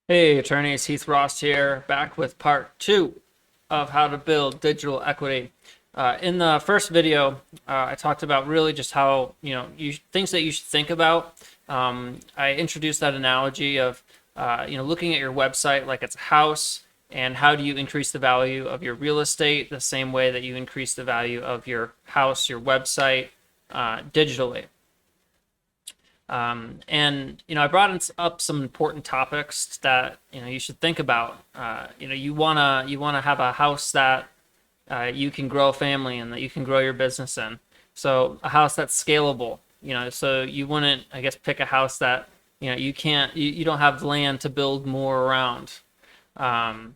Hey, attorneys, Heath Ross here, back with part two of how to build digital equity. In the first video, I talked about really just how, things that you should think about. I introduced that analogy of, looking at your website like it's a house, and how do you increase the value of your real estate the same way that you increase the value of your house, your website, digitally. I brought up some important topics that you should think about. You wanna have a house that you can grow a family in, that you can grow your business in. So a house that's scalable. So you wouldn't, I guess, pick a house that you don't have land to build more around. And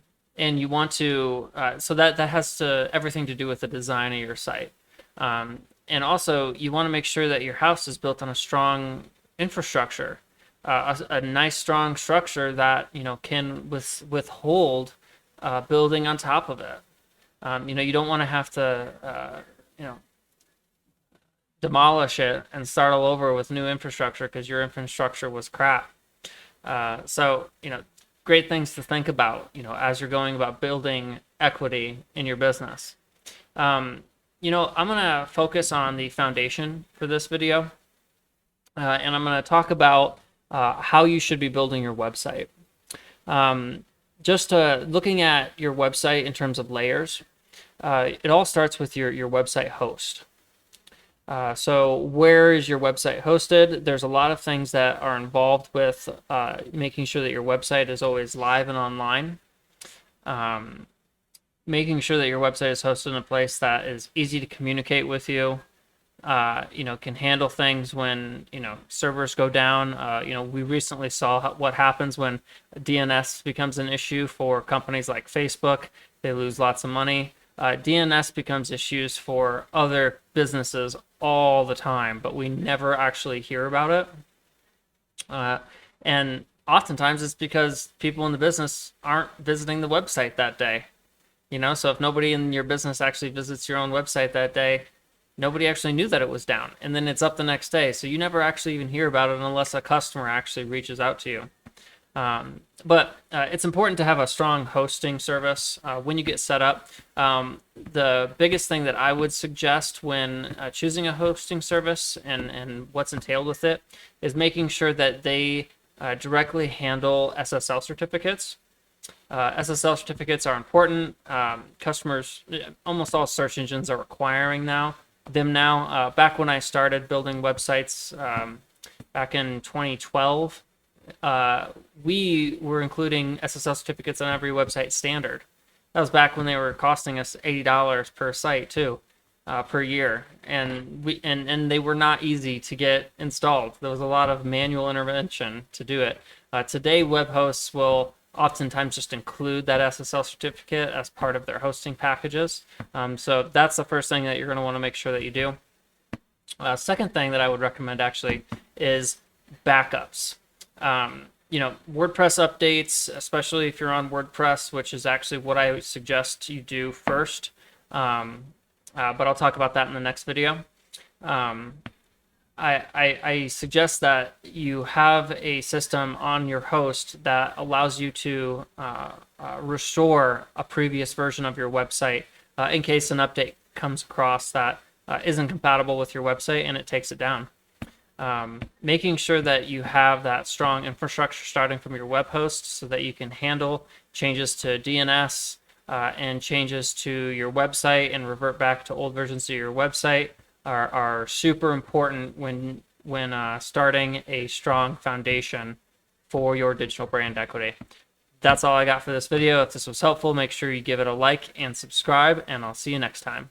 you want to so that has to everything to do with the design of your site. And also you want to make sure that your house is built on a strong infrastructure, a nice strong structure that can withhold building on top of it. You don't want to have to demolish it and start all over with new infrastructure because your infrastructure was crap. So great things to think about as you're going about building equity in your business. I'm gonna focus on the foundation for this video. And I'm going to talk about how you should be building your website. Just looking at your website in terms of layers, it all starts with your website host. So where is your website hosted? There's a lot of things that are involved with making sure that your website is always live and online. Making sure that your website is hosted in a place that is easy to communicate with you. Can handle things when servers go down. We recently saw what happens when DNS becomes an issue for companies like Facebook. They lose lots of money. DNS becomes issues for other businesses all the time, but we never actually hear about it. And oftentimes it's because people in the business aren't visiting the website that day. So if nobody in your business actually visits your own website that day, nobody actually knew that it was down, and then it's up the next day. So you never actually even hear about it unless a customer actually reaches out to you. But it's important to have a strong hosting service when you get set up. The biggest thing that I would suggest when choosing a hosting service and what's entailed with it is making sure that they directly handle SSL certificates. SSL certificates are important. Customers, almost all search engines are requiring them now. Back when I started building websites back in 2012, we were including SSL certificates on every website standard. That was back when they were costing us $80 per site too, per year, and they were not easy to get installed. There was a lot of manual intervention to do it. Today, web hosts will oftentimes just include that SSL certificate as part of their hosting packages. So that's the first thing that you're going to want to make sure that you do. Second thing that I would recommend actually is backups. WordPress updates, especially if you're on WordPress, which is actually what I suggest you do first. But I'll talk about that in the next video. I suggest that you have a system on your host that allows you to restore a previous version of your website in case an update comes across that isn't compatible with your website and it takes it down. Making sure that you have that strong infrastructure starting from your web host so that you can handle changes to DNS and changes to your website and revert back to old versions of your website are super important when starting a strong foundation for your digital brand equity. That's all I got for this video. If this was helpful, make sure you give it a like and subscribe, and I'll see you next time.